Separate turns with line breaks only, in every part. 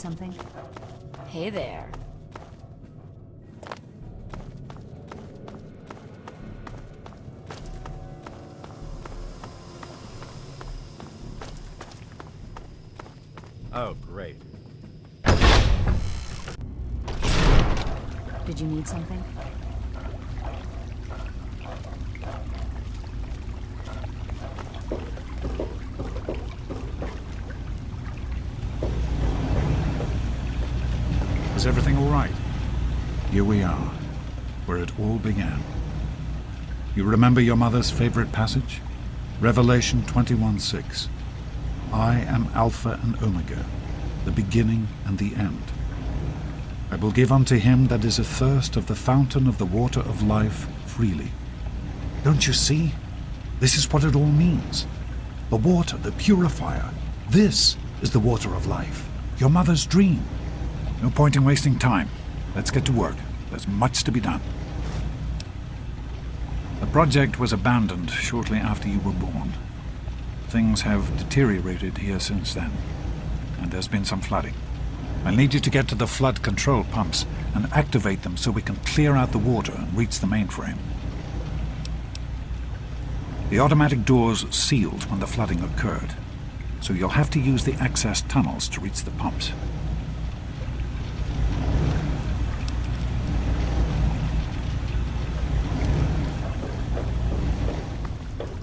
something?
Hey there.
Oh, great.
Did you need something?
Is everything all right? Here we are, where it all began. You remember your mother's favorite passage? Revelation 21:6. I am Alpha and Omega, the beginning and the end. I will give unto him that is athirst of the fountain of the water of life freely. Don't you see? This is what it all means. The water, the purifier. This is the water of life. Your mother's dream. No point in wasting time. Let's get to work. There's much to be done. The project was abandoned shortly after you were born. Things have deteriorated here since then, and there's been some flooding. I'll need you to get to the flood control pumps and activate them so we can clear out the water and reach the mainframe. The automatic doors sealed when the flooding occurred, so you'll have to use the access tunnels to reach the pumps.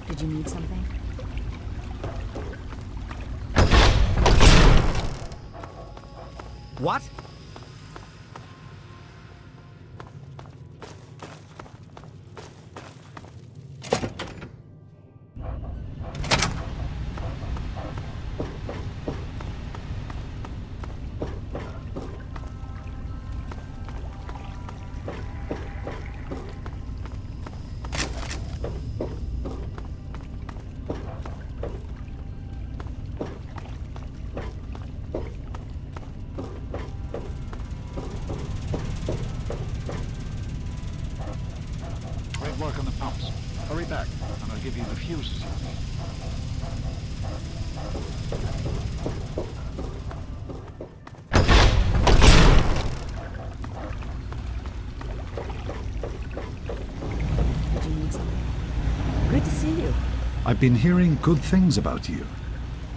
Did you need something?
What?
Great work on the pumps. Hurry back, and I'll give you the fuses you need.
Did you need something? Good to see you.
I've been hearing good things about you.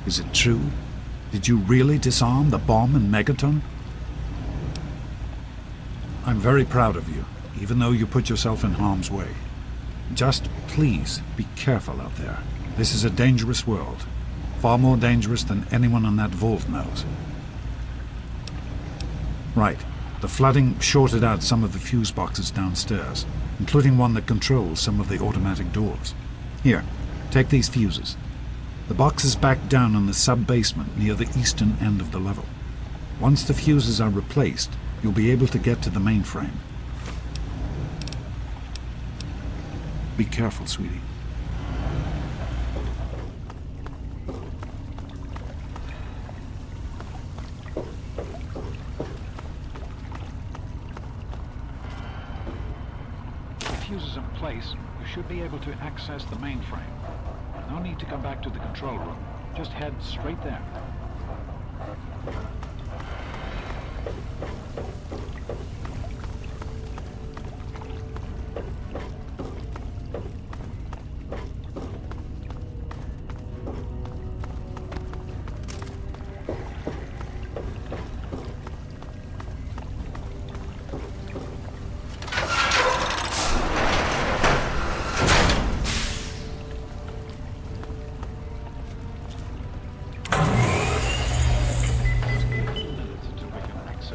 Is it true? Did you really disarm the bomb in Megaton? I'm very proud of you, even though you put yourself in harm's way. Just please be careful out there. This is a dangerous world. Far more dangerous than anyone on that vault knows. Right. The flooding shorted out some of the fuse boxes downstairs, including one that controls some of the automatic doors. Here, take these fuses. The box is back down in the sub-basement near the eastern end of the level. Once the fuses are replaced, you'll be able to get to the mainframe. Be careful, sweetie. With the fuses in place, you should be able to access the mainframe. No need to come back to the control room. Just head straight there.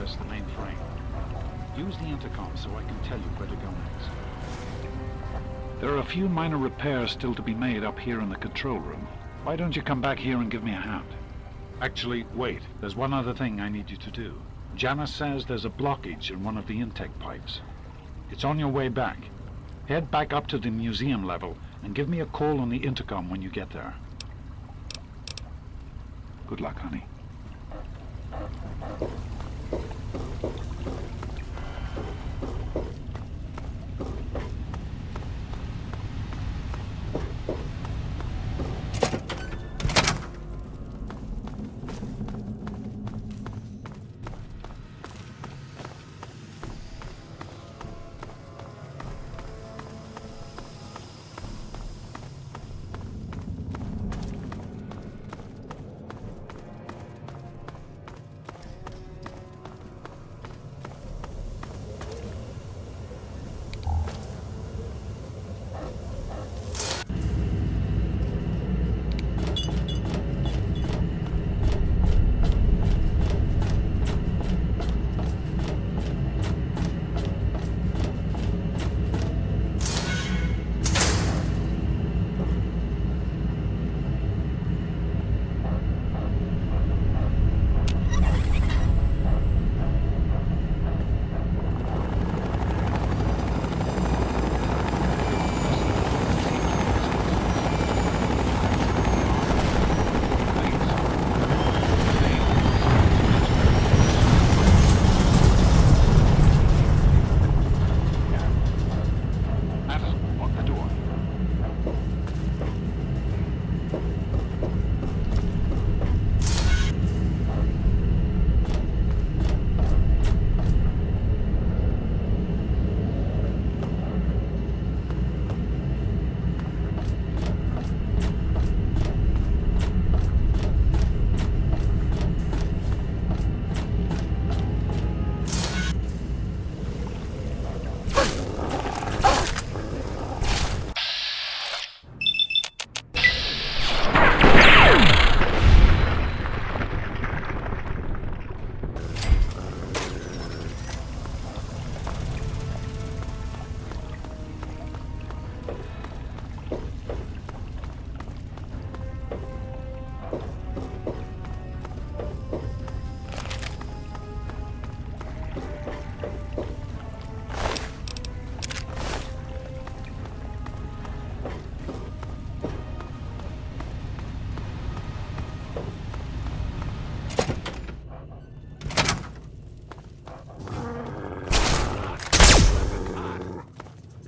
The mainframe. Use the intercom so I can tell you where to go next. There are a few minor repairs still to be made up here in the control room. Why don't you come back here and give me a hand? Actually, wait. There's one other thing I need you to do. Janice says there's a blockage in one of the intake pipes. It's on your way back. Head back up to the museum level and give me a call on the intercom when you get there. Good luck, honey.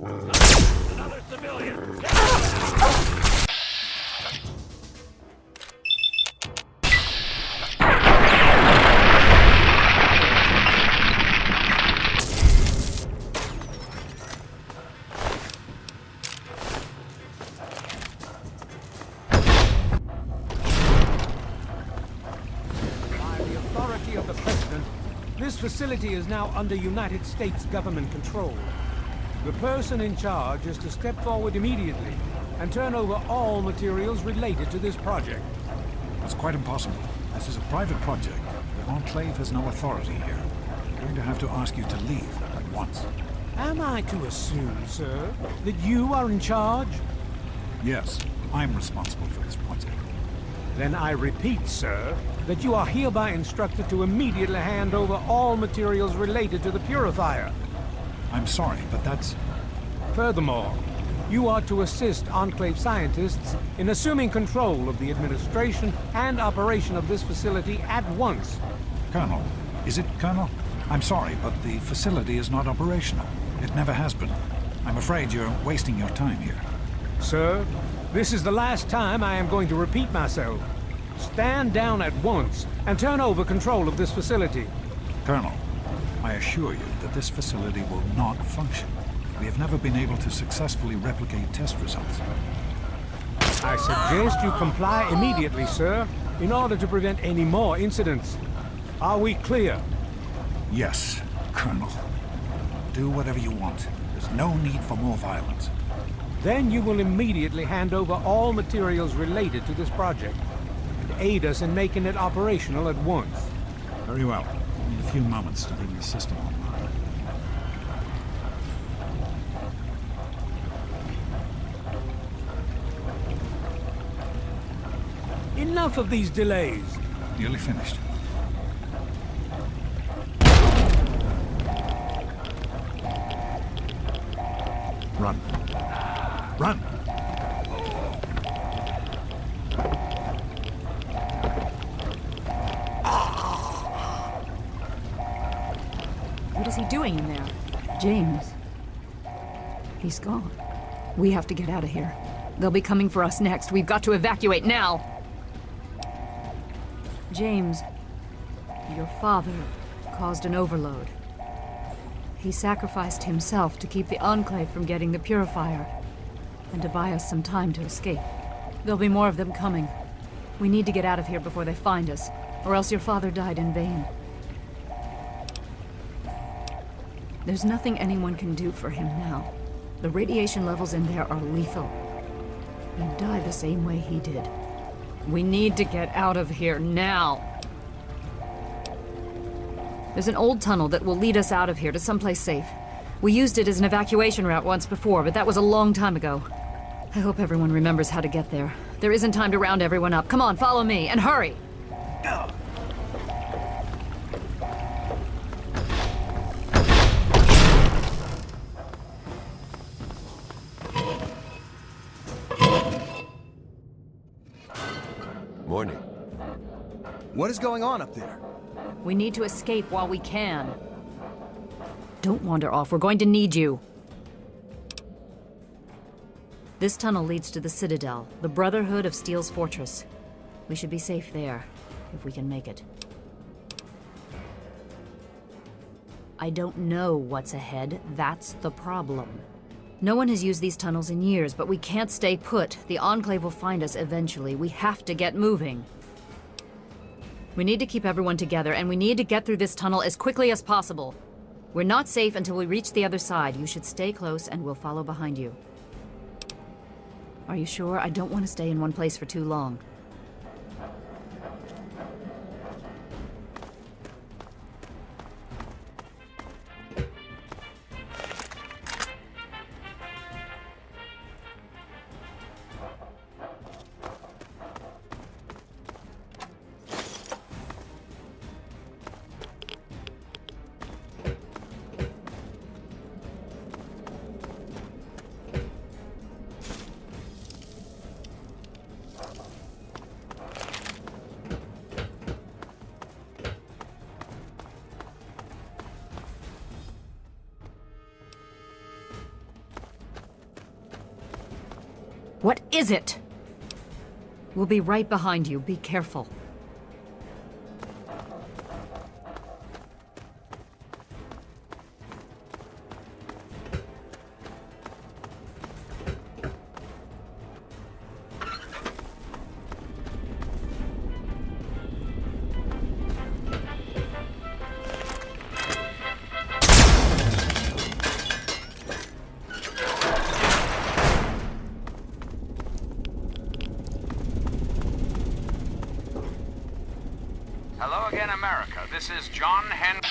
Another civilian!
Of the President, this facility is now under United States government control. The person in charge is to step forward immediately and turn over all materials related to this project.
That's quite impossible. This is a private project. The Enclave has no authority here. I'm going to have to ask you to leave at once.
Am I to assume, sir, that you are in charge?
Yes, I'm responsible for this project.
Then I repeat, sir, that you are hereby instructed to immediately hand over all materials related to the purifier.
I'm sorry, but that's...
Furthermore, you are to assist Enclave scientists in assuming control of the administration and operation of this facility at once.
Colonel, is it Colonel? I'm sorry, but the facility is not operational. It never has been. I'm afraid you're wasting your time here.
Sir, this is the last time I am going to repeat myself. Stand down at once and turn over control of this facility.
Colonel, I assure you that this facility will not function. We have never been able to successfully replicate test results.
I suggest you comply immediately, sir, in order to prevent any more incidents. Are we clear?
Yes, Colonel. Do whatever you want. There's no need for more violence.
Then you will immediately hand over all materials related to this project and aid us in making it operational at once.
Very well. Give me a few moments to bring the system online.
Enough of these delays.
Nearly finished. Run. Run!
What is he doing in there? James. He's gone. We have to get out of here. They'll be coming for us next. We've got to evacuate now! James, your father caused an overload. He sacrificed himself to keep the Enclave from getting the purifier, and to buy us some time to escape. There'll be more of them coming. We need to get out of here before they find us, or else your father died in vain. There's nothing anyone can do for him now. The radiation levels in there are lethal. You'd die the same way he did. We need to get out of here now. There's an old tunnel that will lead us out of here to someplace safe. We used it as an evacuation route once before, but that was a long time ago. I hope everyone remembers how to get there. There isn't time to round everyone up. Come on, follow me, and hurry!
Morning.
What is going on up there?
We need to escape while we can. Don't wander off. We're going to need you. This tunnel leads to the Citadel, the Brotherhood of Steel's fortress. We should be safe there, if we can make it. I don't know what's ahead. That's the problem. No one has used these tunnels in years, but we can't stay put. The Enclave will find us eventually. We have to get moving. We need to keep everyone together, and we need to get through this tunnel as quickly as possible. We're not safe until we reach the other side. You should stay close, and we'll follow behind you. Are you sure? I don't want to stay in one place for too long. What is it? We'll be right behind you. Be careful.
Hello again, America. This is John Henry.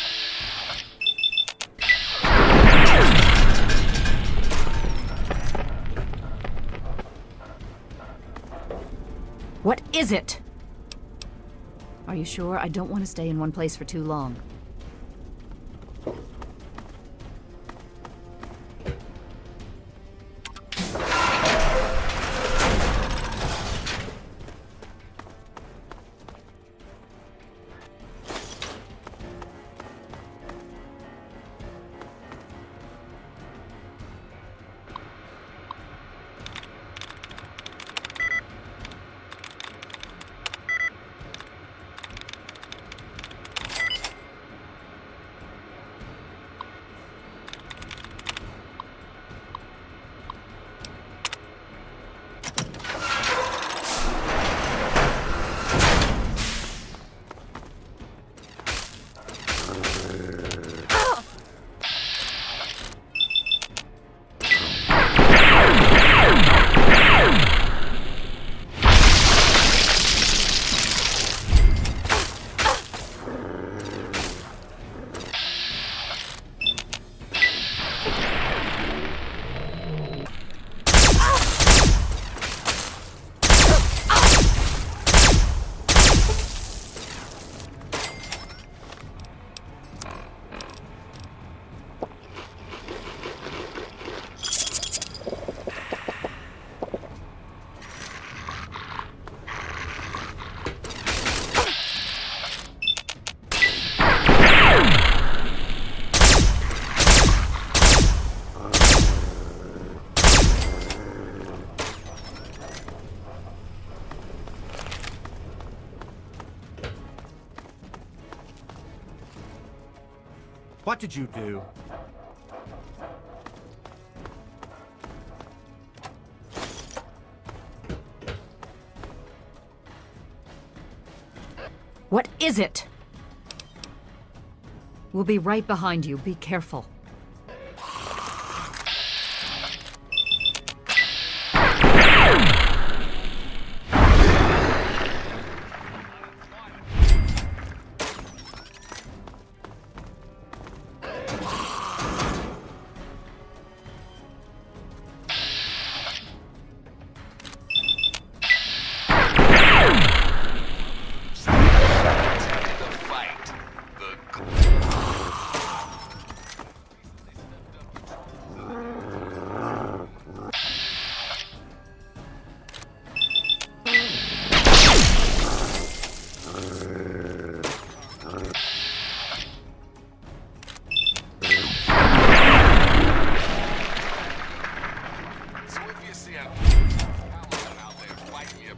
What is it? Are you sure? I don't want to stay in one place for too long.
What did you do?
What is it? We'll be right behind you. Be careful.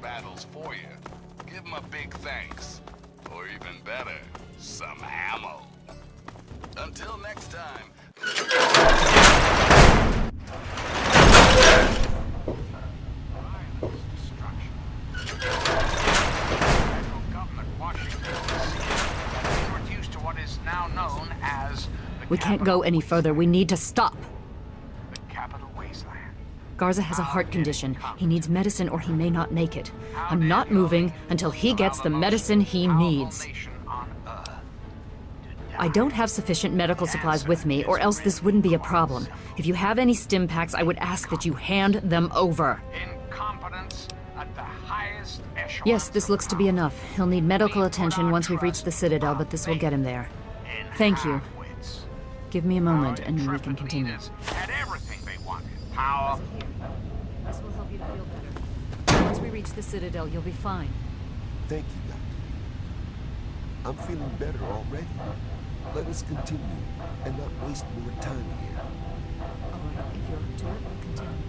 Battles for you. Give them a big thanks. Or even better, some ammo. Until next time.
Federal government, Washington, has been reduced to what is now known as the
We can't go any further. We need to stop.
The capital wasteland.
Garza has a heart condition. He needs medicine or he may not make it. I'm not moving until he gets the medicine he needs. I don't have sufficient medical supplies with me, or else this wouldn't be a problem. If you have any stim packs, I would ask that you hand them over.
Incompetence at the highest echelon.
Yes, this looks to be enough. He'll need medical attention once we've reached the Citadel, but this will get him there. Thank you. Give me a moment and we can continue.
Had everything they wanted. Power.
This will help you to feel better. Once we reach the Citadel, you'll be fine.
Thank you, Doctor. I'm feeling better already. Let us continue and not waste more time here.
All right, if you're up to it, we'll continue.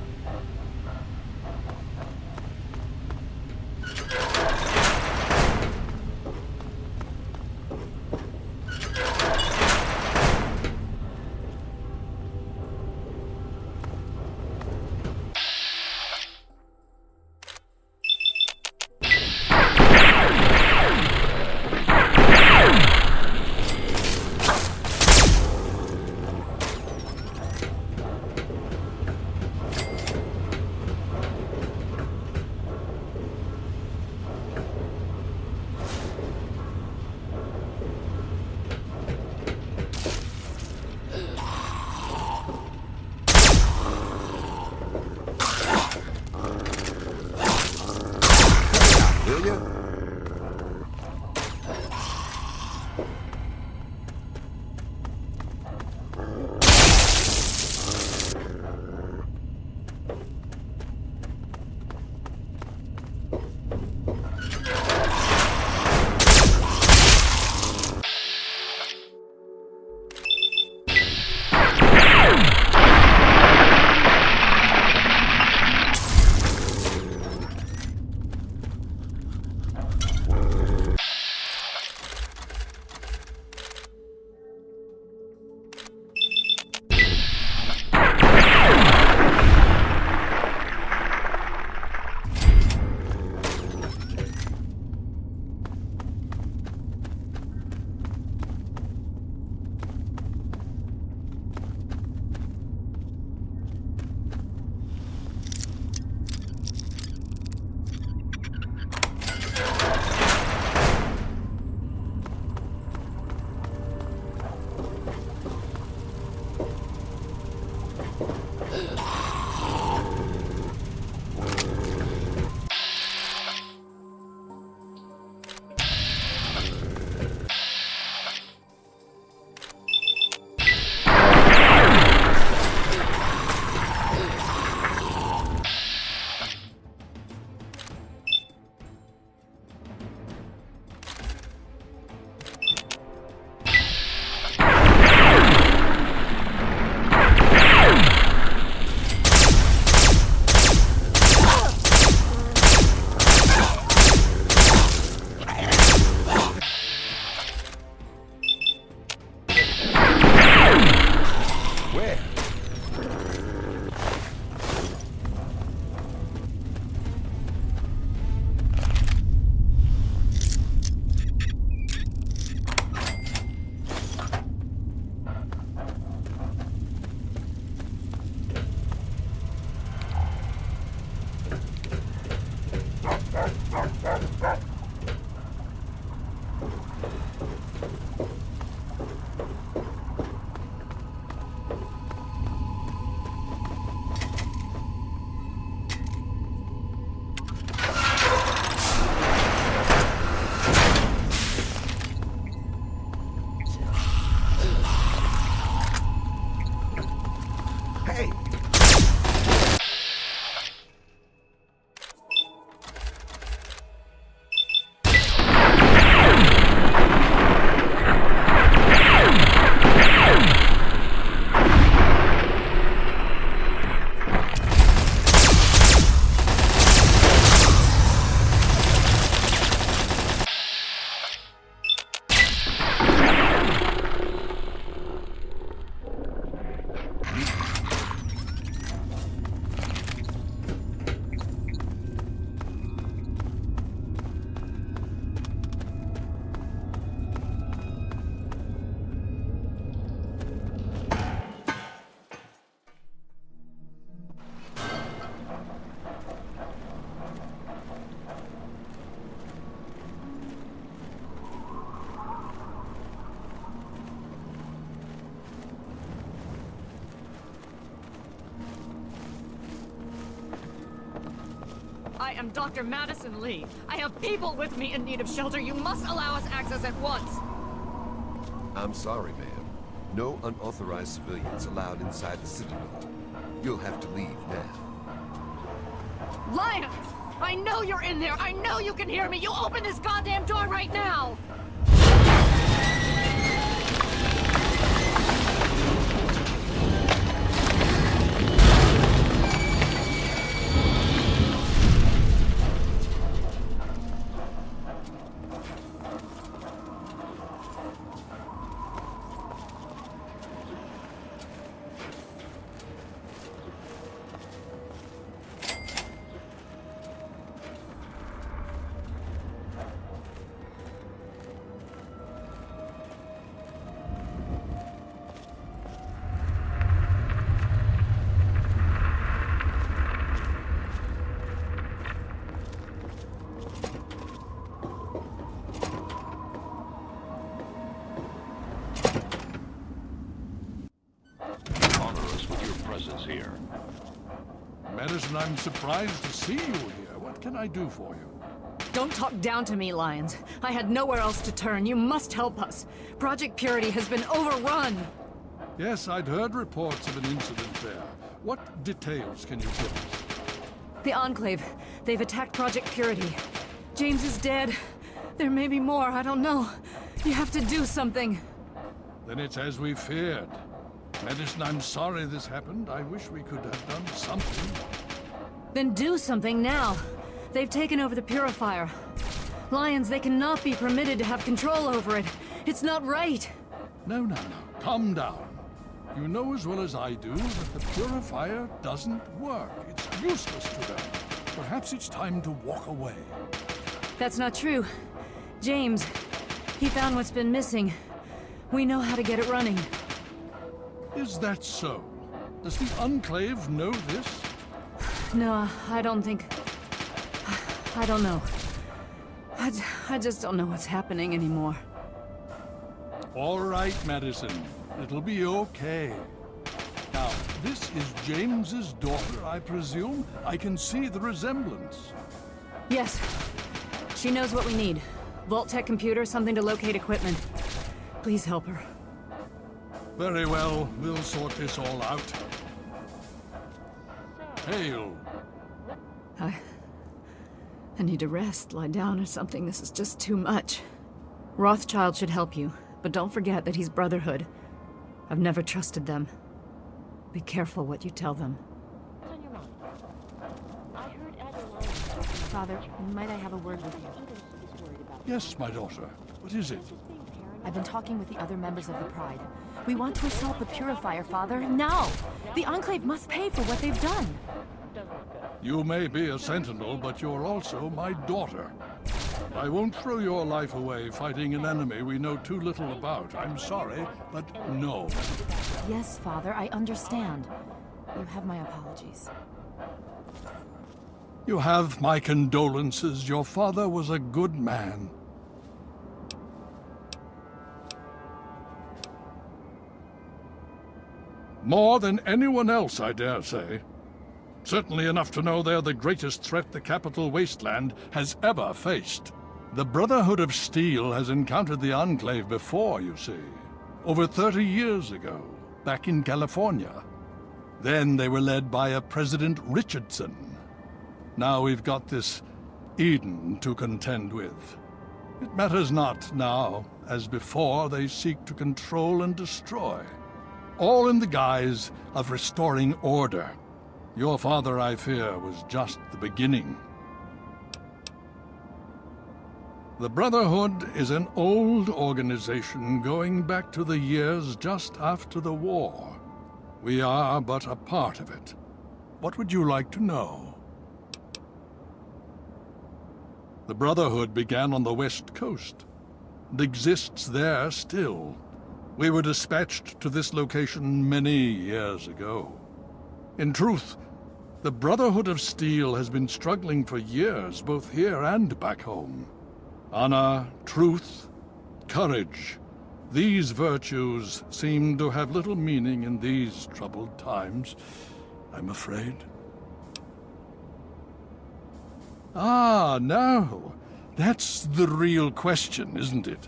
Hey!
I am Dr. Madison Lee. I have people with me in need of shelter. You must allow us access at once.
I'm sorry, ma'am. No unauthorized civilians allowed inside the Citadel. You'll have to leave now.
Lions! I know you're in there! I know you can hear me! You open this goddamn door right now!
Here.
Madison, I'm surprised to see you here. What can I do for you?
Don't talk down to me, Lions. I had nowhere else to turn. You must help us. Project Purity has been overrun.
Yes, I'd heard reports of an incident there. What details can you give us?
The Enclave. They've attacked Project Purity. James is dead. There may be more, I don't know. You have to do something.
Then it's as we feared. Madison, I'm sorry this happened. I wish we could have done something.
Then do something now. They've taken over the Purifier. Lions, they cannot be permitted to have control over it. It's not right.
No. Calm down. You know as well as I do that the Purifier doesn't work. It's useless to them. Perhaps it's time to walk away.
That's not true. James, he found what's been missing. We know how to get it running.
Is that so? Does the Enclave know this?
No, I don't think... I don't know. I just don't know what's happening anymore.
All right, Madison. It'll be okay. Now, this is James's daughter, I presume? I can see the resemblance.
Yes. She knows what we need. Vault-Tec computer, something to locate equipment. Please help her.
Very well. We'll sort this all out. Hail.
I need to rest, lie down or something. This is just too much. Rothschild should help you, but don't forget that he's Brotherhood. I've never trusted them. Be careful what you tell them.
What's on your mind? I heard Adelaide.
Father, might I have a word with you?
Yes, my daughter. What is it?
I've been talking with the other members of the Pride. We want to assault the Purifier, Father, now! The Enclave must pay for what they've done!
You may be a sentinel, but you're also my daughter. I won't throw your life away fighting an enemy we know too little about. I'm sorry, but no.
Yes, Father, I understand. You have my apologies.
You have my condolences. Your father was a good man. More than anyone else, I dare say. Certainly enough to know they're the greatest threat the capital wasteland has ever faced. The Brotherhood of Steel has encountered the Enclave before, you see. Over 30 years ago, back in California.
Then they were led by a President Richardson. Now we've got this Eden to contend with. It matters not now. As before, they seek to control and destroy, all in the guise of restoring order. Your father, I fear, was just the beginning. The Brotherhood is an old organization going back to the years just after the war. We are but a part of it. What would you like to know? The Brotherhood began on the West Coast and exists there still. We were dispatched to this location many years ago. In truth, the Brotherhood of Steel has been struggling for years, both here and back home. Honor, truth, courage. These virtues seem to have little meaning in these troubled times, I'm afraid. Ah, now, that's the real question, isn't it?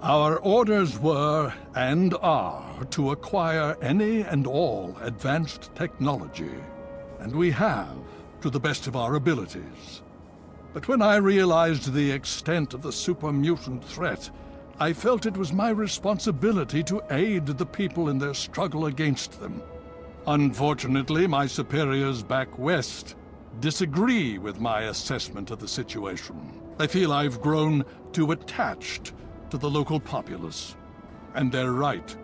Our orders were, and are, to acquire any and all advanced technology, and we have, to the best of our abilities. But when I realized the extent of the super-mutant threat, I felt it was my responsibility to aid the people in their struggle against them. Unfortunately, my superiors back west disagree with my assessment of the situation. They feel I've grown too attached to the local populace. And they're right.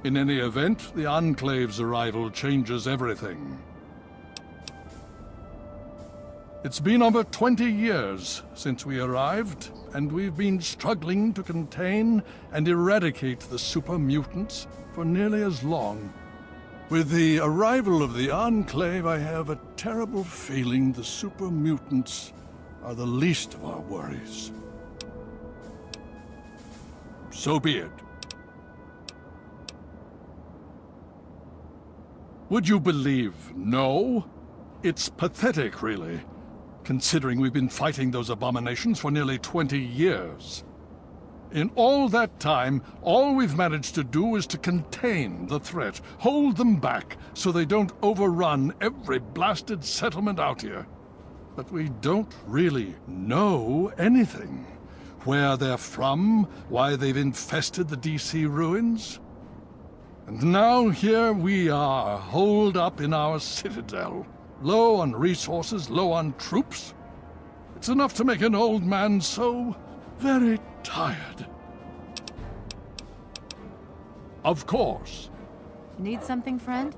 In any event, the Enclave's arrival changes everything. It's been over 20 years since we arrived, and we've been struggling to contain and eradicate the super-mutants for nearly as long. With the arrival of the Enclave, I have a terrible feeling the super-mutants are the least of our worries. So be it. Would you believe no? It's pathetic, really, considering we've been fighting those abominations for nearly 20 years. In all that time, all we've managed to do is to contain the threat, hold them back so they don't overrun every blasted settlement out here. But we don't really know anything. Where they're from, why they've infested the DC ruins. And now here we are, holed up in our citadel, low on resources, low on troops. It's enough to make an old man so very tired. Of course.
Need something, friend?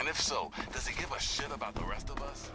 If so, does he give a shit about the rest of us?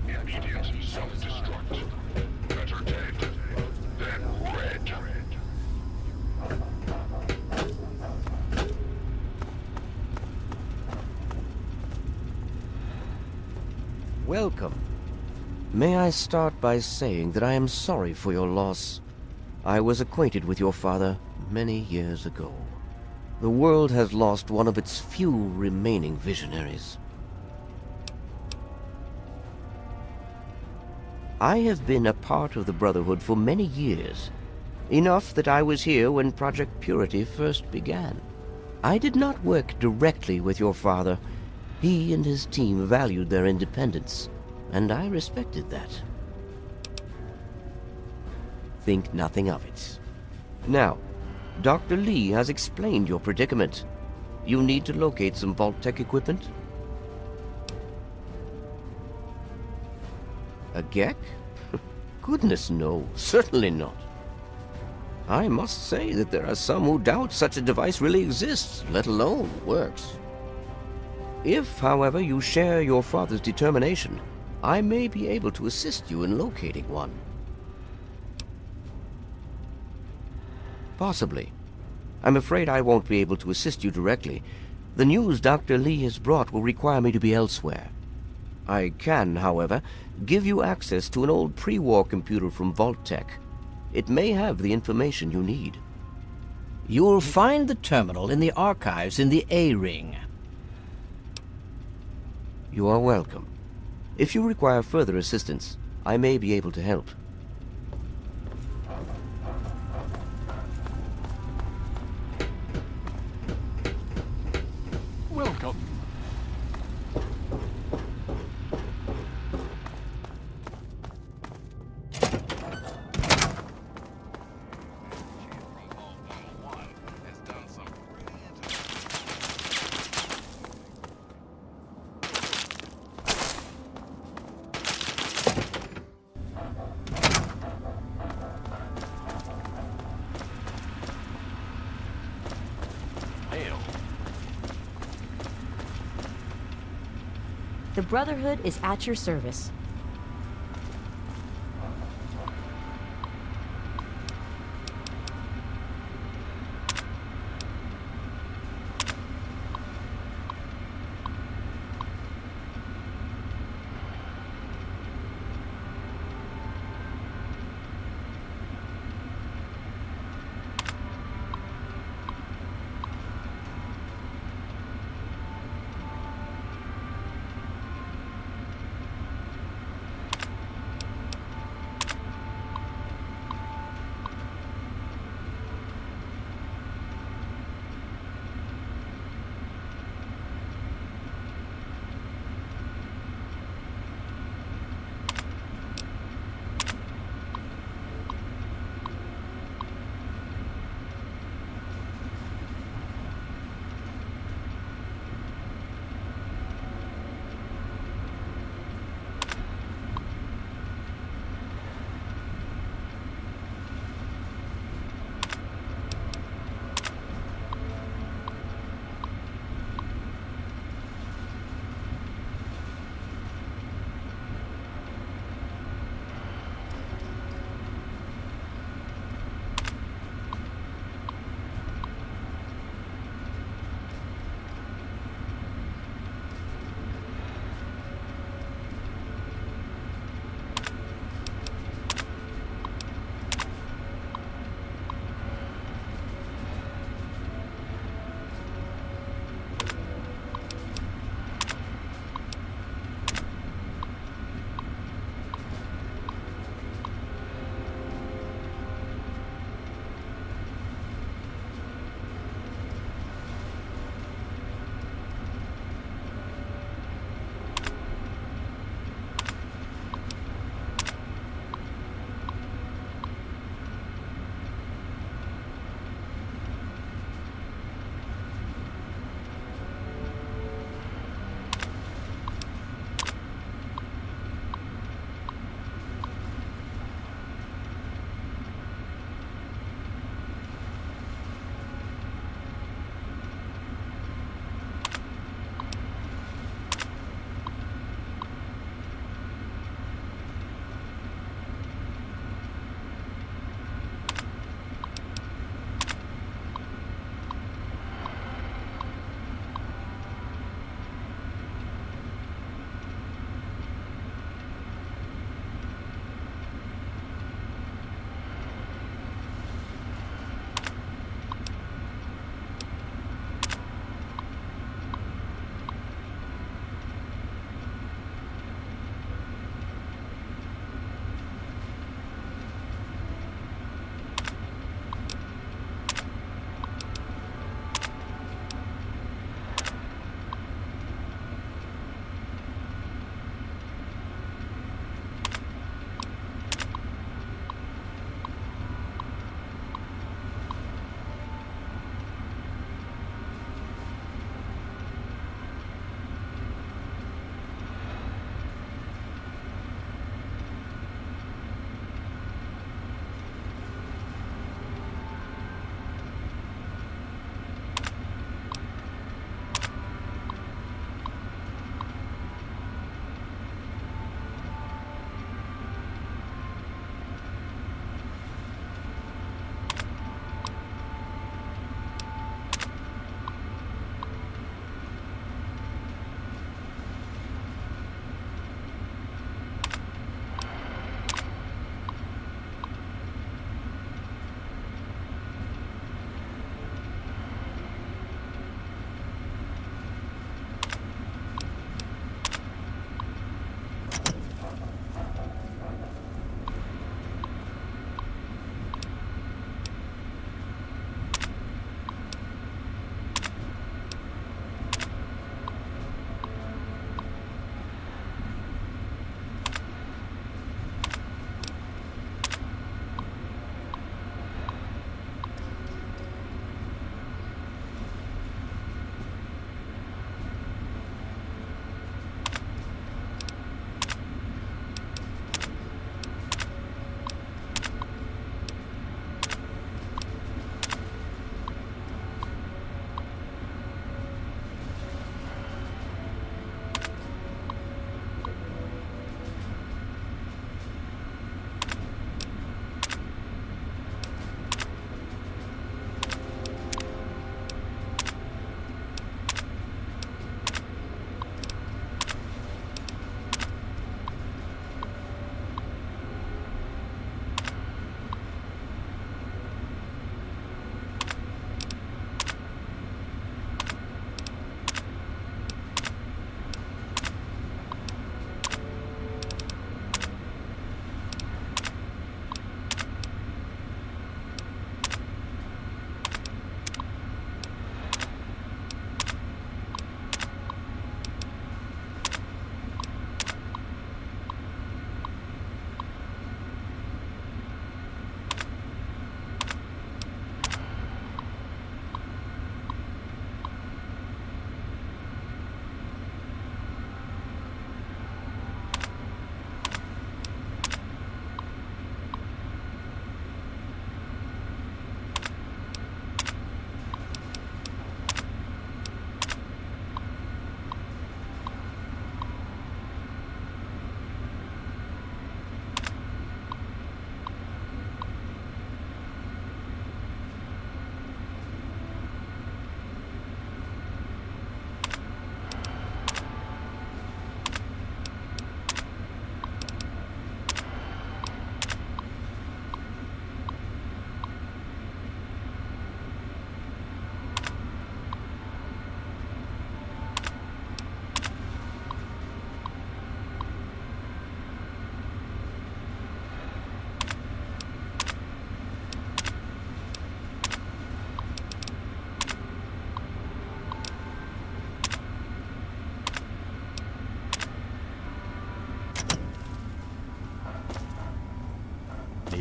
Immediate self-destruct. Better dead than red.
Welcome. May I start by saying that I am sorry for your loss. I was acquainted with your father many years ago. The world has lost one of its few remaining visionaries. I have been a part of the Brotherhood for many years, enough that I was here when Project Purity first began. I did not work directly with your father. He and his team valued their independence, and I respected that. Think nothing of it. Now, Dr. Lee has explained your predicament. You need to locate some Vault-Tec equipment? A Gek? Goodness no, certainly not. I must say that there are some who doubt such a device really exists, let alone works. If, however, you share your father's determination, I may be able to assist you in locating one. Possibly. I'm afraid I won't be able to assist you directly. The news Dr. Lee has brought will require me to be elsewhere. I can, however, give you access to an old pre-war computer from Vault-Tec. It may have the information you need.
You'll find the terminal in the archives in the A-Ring.
You are welcome. If you require further assistance, I may be able to help.
Welcome.
The Brotherhood is at your service.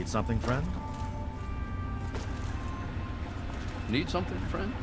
Need something, friend?
Need something, friend?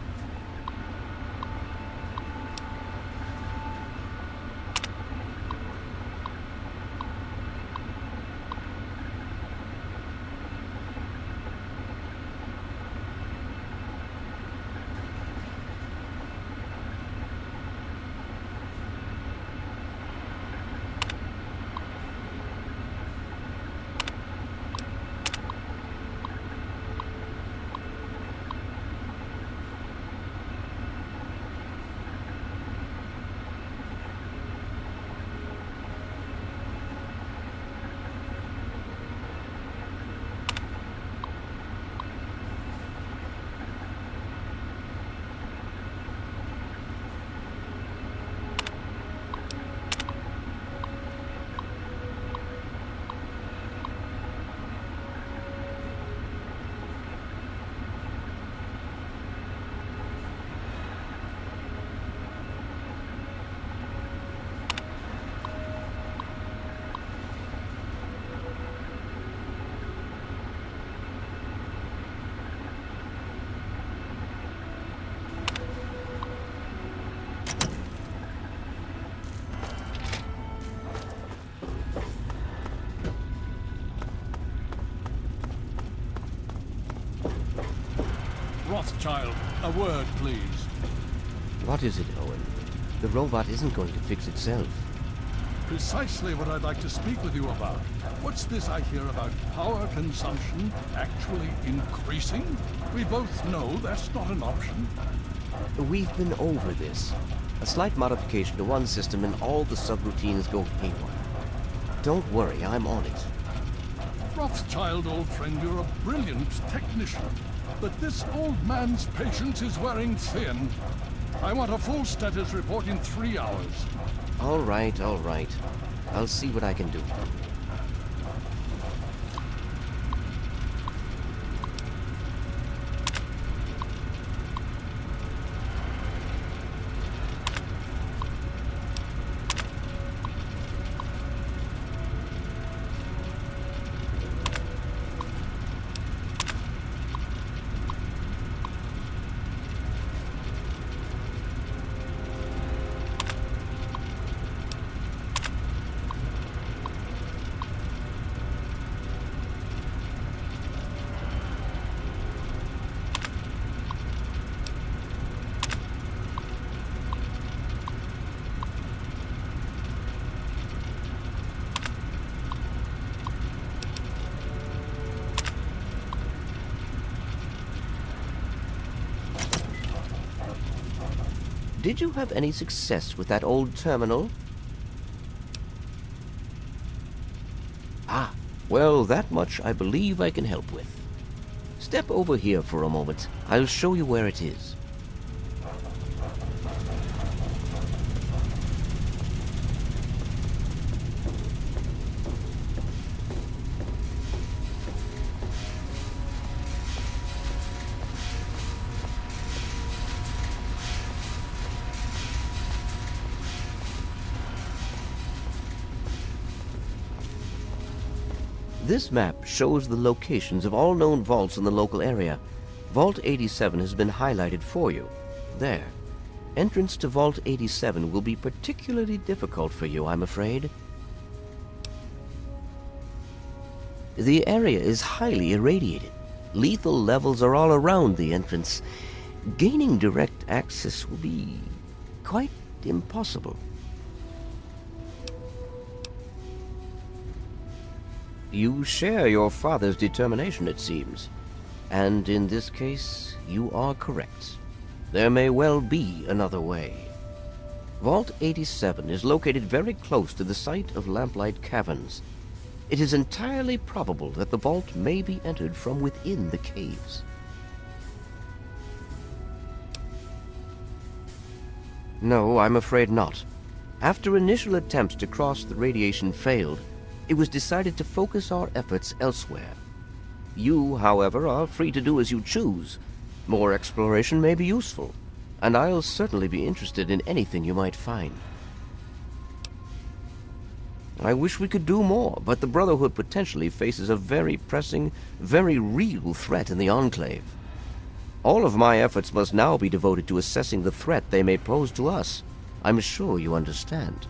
Rothschild, a word, please.
What is it, Owen? The robot isn't going to fix itself.
Precisely what I'd like to speak with you about. What's this I hear about power consumption actually increasing? We both know that's not an option.
We've been over this. A slight modification to one system and all the subroutines go haywire. Don't worry, I'm on it.
Rothschild, old friend, you're a brilliant technician. But this old man's patience is wearing thin. I want a full status report in 3 hours.
All right, all right. I'll see what I can do. Did you have any success with that old terminal? Ah, well, that much I believe I can help with. Step over here for a moment. I'll show you where it is. This map shows the locations of all known vaults in the local area. Vault 87 has been highlighted for you. There. Entrance to Vault 87 will be particularly difficult for you, I'm afraid. The area is highly irradiated. Lethal levels are all around the entrance. Gaining direct access will be quite impossible. You share your father's determination, it seems. And in this case, you are correct. There may well be another way. Vault 87 is located very close to the site of Lamplight Caverns. It is entirely probable that the vault may be entered from within the caves. No, I'm afraid not. After initial attempts to cross the radiation failed, it was decided to focus our efforts elsewhere. You, however, are free to do as you choose. More exploration may be useful, and I'll certainly be interested in anything you might find. I wish we could do more, but the Brotherhood potentially faces a very pressing, very real threat in the Enclave. All of my efforts must now be devoted to assessing the threat they may pose to us. I'm sure you understand.